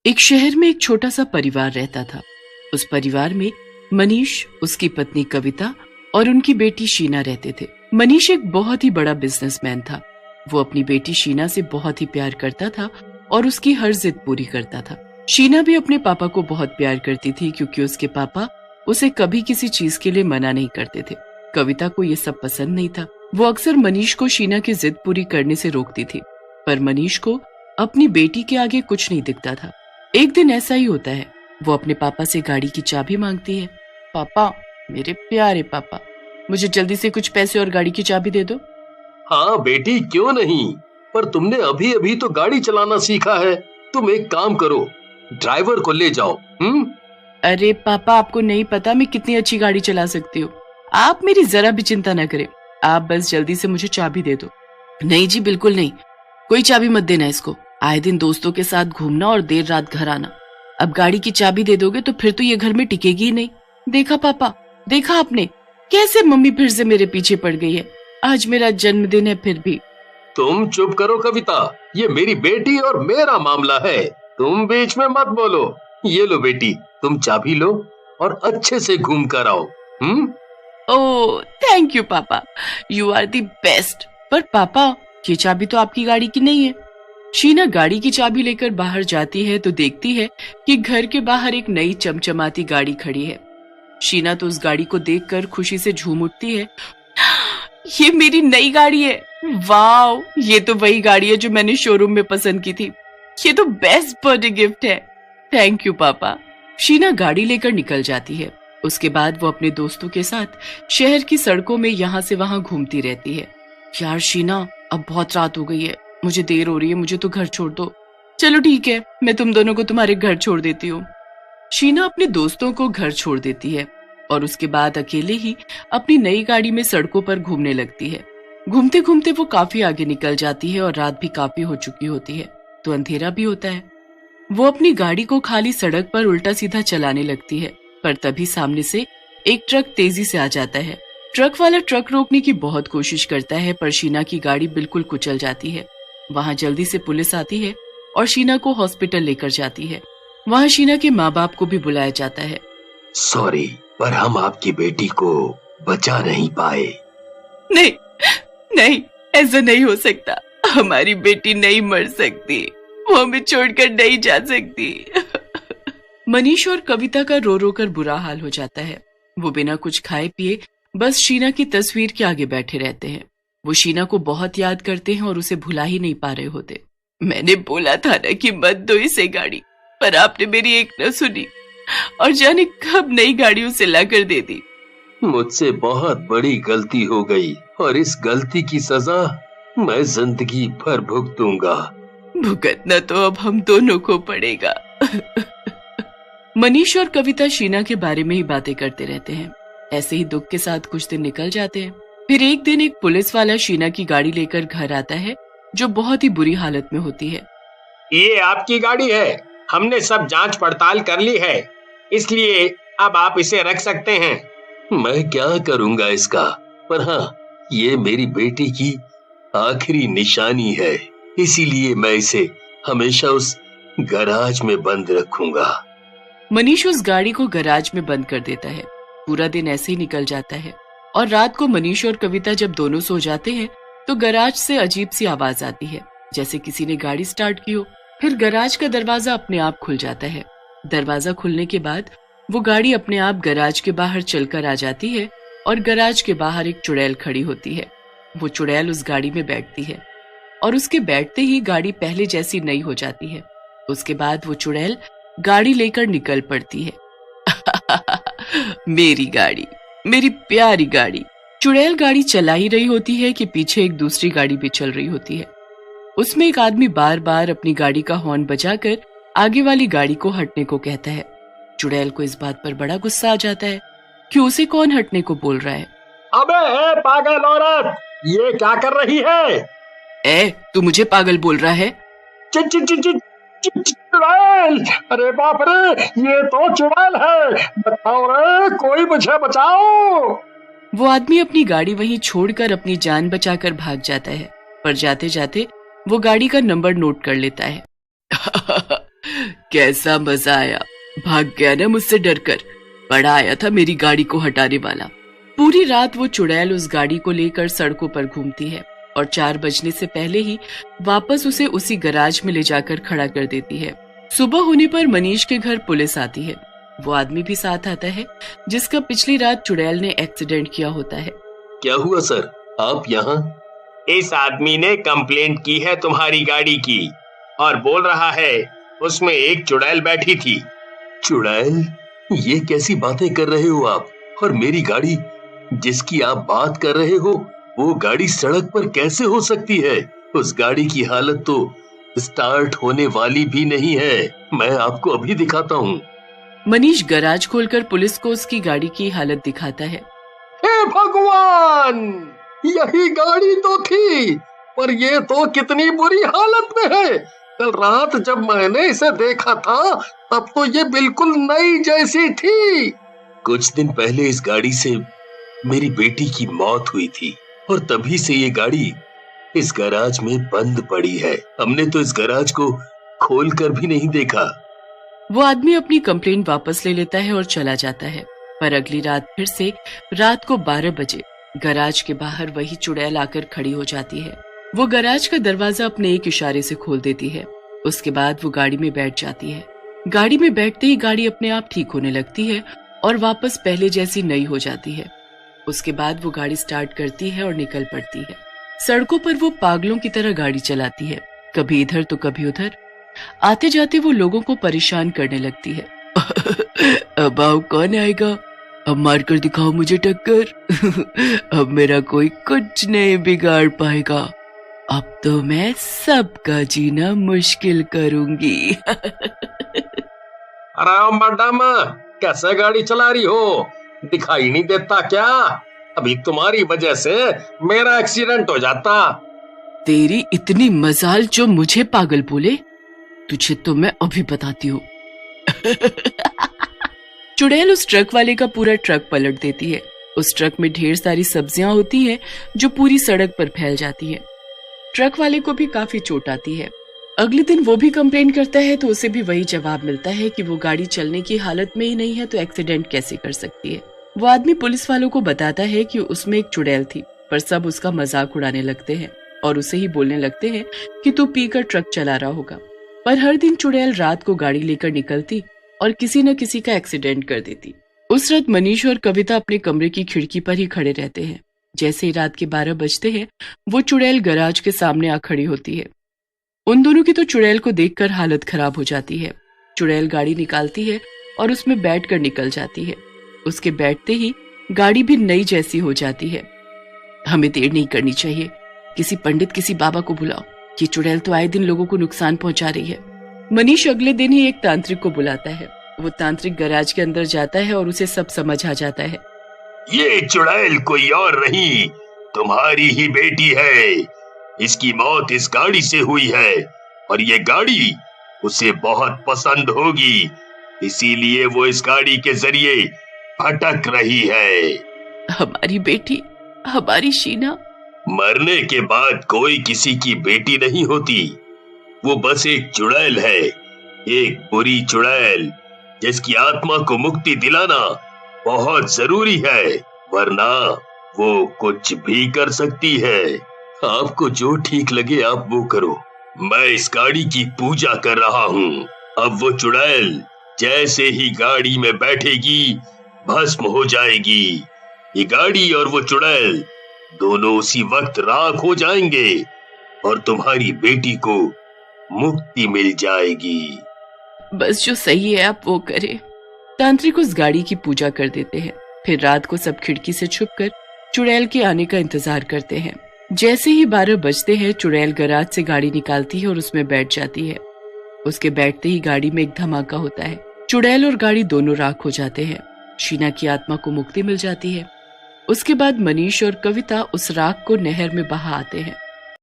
एक शहर में एक छोटा सा परिवार रहता था। उस परिवार में मनीष, उसकी पत्नी कविता और उनकी बेटी शीना रहते थे। मनीष एक बहुत ही बड़ा बिजनेसमैन था। वो अपनी बेटी शीना से बहुत ही प्यार करता था और उसकी हर जिद पूरी करता था। शीना भी अपने पापा को बहुत प्यार करती थी क्योंकि उसके पापा उसे कभी किसी चीज के लिए मना नहीं करते थे। कविता को ये सब पसंद नहीं था। वो अक्सर मनीष को शीना की जिद पूरी करने से रोकती थी, पर मनीष को अपनी बेटी के आगे कुछ नहीं दिखता था। एक दिन ऐसा ही होता है। वो अपने पापा से गाड़ी की चाबी मांगती है। पापा, मेरे प्यारे पापा, मुझे जल्दी से कुछ पैसे और गाड़ी की चाबी दे दो। हाँ बेटी, क्यों नहीं, पर तुमने अभी अभी तो गाड़ी चलाना सीखा है। तुम एक काम करो, ड्राइवर को ले जाओ। अरे पापा, आपको नहीं पता मैं कितनी अच्छी गाड़ी चला सकती हूँ। आप मेरी जरा भी चिंता न करें, आप बस जल्दी से मुझे चाबी दे दो। नहीं जी, बिल्कुल नहीं, कोई चाबी मत देना इसको। आए दिन दोस्तों के साथ घूमना और देर रात घर आना। अब गाड़ी की चाबी दे दोगे तो फिर तो ये घर में टिकेगी ही नहीं। देखा पापा, देखा आपने कैसे मम्मी फिर से मेरे पीछे पड़ गई है। आज मेरा जन्मदिन है फिर भी। तुम चुप करो कविता, ये मेरी बेटी और मेरा मामला है, तुम बीच में मत बोलो। ये लो बेटी, तुम चाबी लो और अच्छे से घूम कर आओ। ओह थैंक यू पापा, यू आर दी बेस्ट। पर पापा, ये चाबी तो आपकी गाड़ी की नहीं है। शीना गाड़ी की चाबी लेकर बाहर जाती है तो देखती है कि घर के बाहर एक नई चमचमाती गाड़ी खड़ी है। शीना तो उस गाड़ी को देखकर खुशी से झूम उठती है। ये मेरी नई गाड़ी है, वाव, ये तो वही गाड़ी है जो मैंने शोरूम में पसंद की थी। ये तो बेस्ट बर्थडे गिफ्ट है, थैंक यू पापा। शीना गाड़ी लेकर निकल जाती है। उसके बाद वो अपने दोस्तों के साथ शहर की सड़कों में यहाँ से वहां घूमती रहती है। यार शीना, अब बहुत रात हो गई है, मुझे देर हो रही है, मुझे तो घर छोड़ दो। चलो ठीक है, मैं तुम दोनों को तुम्हारे घर छोड़ देती हूँ। शीना अपने दोस्तों को घर छोड़ देती है और उसके बाद अकेले ही अपनी नई गाड़ी में सड़कों पर घूमने लगती है। घूमते घूमते वो काफी आगे निकल जाती है और रात भी काफी हो चुकी होती है, तो अंधेरा भी होता है। वो अपनी गाड़ी को खाली सड़क पर उल्टा सीधा चलाने लगती है, पर तभी सामने से एक ट्रक तेजी से आ जाता है। ट्रक वाला ट्रक रोकने की बहुत कोशिश करता है, पर शीना की गाड़ी बिल्कुल कुचल जाती है। वहां जल्दी से पुलिस आती है और शीना को हॉस्पिटल लेकर जाती है। वहां शीना के माँ बाप को भी बुलाया जाता है। सॉरी, पर हम आपकी बेटी को बचा नहीं पाए। नहीं नहीं, ऐसा नहीं हो सकता, हमारी बेटी नहीं मर सकती, वो हमें छोड़कर नहीं जा सकती। मनीष और कविता का रो रो कर बुरा हाल हो जाता है। वो बिना कुछ खाए पिए बस शीना की तस्वीर के आगे बैठे रहते हैं। वो शीना को बहुत याद करते हैं और उसे भुला ही नहीं पा रहे होते। मैंने बोला था ना कि मत दो इसे गाड़ी, पर आपने मेरी एक न सुनी और जाने कब नई गाड़ी उसे लाकर दे दी। मुझसे बहुत बड़ी गलती हो गई और इस गलती की सजा मैं जिंदगी भर भुगतूंगा। भुगतना तो अब हम दोनों को पड़ेगा। मनीष और कविता शीना के बारे में ही बातें करते रहते हैं। ऐसे ही दुख के साथ कुछ दिन निकल जाते हैं। फिर एक दिन एक पुलिस वाला शीना की गाड़ी लेकर घर आता है, जो बहुत ही बुरी हालत में होती है। ये आपकी गाड़ी है, हमने सब जांच पड़ताल कर ली है, इसलिए अब आप इसे रख सकते हैं। मैं क्या करूंगा इसका, पर हाँ, ये मेरी बेटी की आखिरी निशानी है, इसीलिए मैं इसे हमेशा उस गैराज में बंद रखूंगा। मनीष उस गाड़ी को गैराज में बंद कर देता है। पूरा दिन ऐसे ही निकल जाता है और रात को मनीष और कविता जब दोनों सो जाते हैं तो गैराज से अजीब सी आवाज आती है, जैसे किसी ने गाड़ी स्टार्ट की हो। फिर गैराज का दरवाजा अपने आप खुल जाता है। दरवाजा खुलने के बाद वो गाड़ी अपने आप गैराज के बाहर चलकर आ जाती है और गैराज के बाहर एक चुड़ैल खड़ी होती है। वो चुड़ैल उस गाड़ी में बैठती है और उसके बैठते ही गाड़ी पहले जैसी नई हो जाती है। उसके बाद वो चुड़ैल गाड़ी लेकर निकल पड़ती है। मेरी गाड़ी, मेरी प्यारी गाड़ी। चुड़ैल गाड़ी चला ही रही होती है कि पीछे एक दूसरी गाड़ी भी चल रही होती है। उसमें एक आदमी बार बार अपनी गाड़ी का हॉर्न बजाकर आगे वाली गाड़ी को हटने को कहता है। चुड़ैल को इस बात पर बड़ा गुस्सा आ जाता है कि उसे कौन हटने को बोल रहा है। अबे पागल औरत, ये क्या कर रही है? तू मुझे पागल बोल रहा है? चुड़ैल, अरे बाप रे, ये तो चुड़ैल है, बताओ रे, कोई मुझे बचाओ। वो आदमी अपनी गाड़ी वहीं छोड़कर अपनी जान बचाकर भाग जाता है, पर जाते जाते वो गाड़ी का नंबर नोट कर लेता है। कैसा मजा आया, भाग गया ना मुझसे डरकर। बड़ा आया था मेरी गाड़ी को हटाने वाला। पूरी रात वो चुड़ैल उस गाड़ी को लेकर सड़कों पर घूमती है और 4 बजने से पहले ही वापस उसे उसी गैराज में ले जाकर खड़ा कर देती है। सुबह होने पर मनीष के घर पुलिस आती है। वो आदमी भी साथ आता है जिसका पिछली रात चुड़ैल ने एक्सीडेंट किया होता है। क्या हुआ सर, आप यहाँ? इस आदमी ने कंप्लेंट की है तुम्हारी गाड़ी की और बोल रहा है उसमें एक चुड़ैल बैठी थी। चुड़ैल? ये कैसी बातें कर रहे हो आप? और मेरी गाड़ी जिसकी आप बात कर रहे हो, वो गाड़ी सड़क पर कैसे हो सकती है? उस गाड़ी की हालत तो स्टार्ट होने वाली भी नहीं है। मैं आपको अभी दिखाता हूँ। मनीष गैराज खोलकर पुलिस को उसकी गाड़ी की हालत दिखाता है। हे भगवान, यही गाड़ी तो थी, पर ये तो कितनी बुरी हालत में है। कल रात जब मैंने इसे देखा था तब तो ये बिल्कुल नई जैसी थी। कुछ दिन पहले इस गाड़ी से मेरी बेटी की मौत हुई थी और तभी से ये गाड़ी इस गैराज में बंद पड़ी है। हमने तो इस गैराज को खोल कर भी नहीं देखा। वो आदमी अपनी कंप्लेंट वापस ले लेता है और चला जाता है। पर अगली रात फिर से रात को 12 बजे गैराज के बाहर वही चुड़ैल आकर खड़ी हो जाती है। वो गैराज का दरवाजा अपने एक इशारे से खोल देती है। उसके बाद वो गाड़ी में बैठ जाती है। गाड़ी में बैठते ही गाड़ी अपने आप ठीक होने लगती है और वापस पहले जैसी नई हो जाती है। उसके बाद वो गाड़ी स्टार्ट करती है और निकल पड़ती है। सड़कों पर वो पागलों की तरह गाड़ी चलाती है, कभी इधर तो कभी उधर। आते जाते वो लोगों को परेशान करने लगती है। अब आओ, कौन आएगा? अब मारकर दिखाओ मुझे टक्कर। अब मेरा कोई कुछ नहीं बिगाड़ पाएगा। अब तो मैं सबका जीना मुश्किल करूंगी। अरे मैडम, कैसे गाड़ी चला रही हो? दिखाई नहीं देता क्या? अभी तुम्हारी वजह से मेरा एक्सीडेंट हो जाता। तेरी इतनी मजाल जो मुझे पागल बोले, तुझे तो मैं अभी बताती हूँ। चुड़ैल उस ट्रक वाले का पूरा ट्रक पलट देती है। उस ट्रक में ढेर सारी सब्जियां होती हैं जो पूरी सड़क पर फैल जाती हैं। ट्रक वाले को भी काफी चोट आती है। अगले दिन वो भी कंप्लेन करता है तो उसे भी वही जवाब मिलता है कि वो गाड़ी चलने की हालत में ही नहीं है तो एक्सीडेंट कैसे कर सकती है। वो आदमी पुलिस वालों को बताता है कि उसमें एक चुड़ैल थी, पर सब उसका मजाक उड़ाने लगते हैं और उसे ही बोलने लगते हैं कि तू पीकर ट्रक चला रहा होगा। पर हर दिन चुड़ैल रात को गाड़ी लेकर निकलती और किसी न किसी का एक्सीडेंट कर देती। उस रात मनीष और कविता अपने कमरे की खिड़की पर ही खड़े रहते हैं। जैसे ही रात के 12 बजते हैं वो चुड़ैल गैराज के सामने आ खड़ी होती है। उन दोनों की तो चुड़ैल को देखकर हालत खराब हो जाती है। चुड़ैल गाड़ी निकालती है और उसमें बैठकर निकल जाती है। उसके बैठते ही गाड़ी भी नई जैसी हो जाती है। हमें देर नहीं करनी चाहिए, किसी पंडित किसी बाबा को बुलाओ, ये चुड़ैल तो आए दिन लोगों को नुकसान पहुंचा रही है। मनीष अगले दिन ही एक तांत्रिक को बुलाता है। वो तांत्रिक गैराज के अंदर जाता है और उसे सब समझ आ जाता है। ये चुड़ैल कोई और नहीं, तुम्हारी ही बेटी है। इसकी मौत इस गाड़ी से हुई है और ये गाड़ी उसे बहुत पसंद होगी, इसीलिए वो इस गाड़ी के जरिए भटक रही है। हमारी बेटी, हमारी शीना। मरने के बाद कोई किसी की बेटी नहीं होती, वो बस एक चुड़ैल है, एक बुरी चुड़ैल जिसकी आत्मा को मुक्ति दिलाना बहुत जरूरी है, वरना वो कुछ भी कर सकती है। आपको जो ठीक लगे आप वो करो। मैं इस गाड़ी की पूजा कर रहा हूँ। अब वो चुड़ैल जैसे ही गाड़ी में बैठेगी भस्म हो जाएगी। ये गाड़ी और वो चुड़ैल दोनों उसी वक्त राख हो जाएंगे और तुम्हारी बेटी को मुक्ति मिल जाएगी। बस जो सही है आप वो करें। तांत्रिक उस गाड़ी की पूजा कर देते हैं। फिर रात को सब खिड़की से छुपकर चुड़ैल के आने का इंतजार करते हैं। जैसे ही 12 बजते हैं चुड़ैल गैराज से गाड़ी निकालती है और उसमें बैठ जाती है। उसके बैठते ही गाड़ी में एक धमाका होता है। चुड़ैल और गाड़ी दोनों राख हो जाते हैं। शीना की आत्मा को मुक्ति मिल जाती है। उसके बाद मनीष और कविता उस राख को नहर में बहा आते हैं।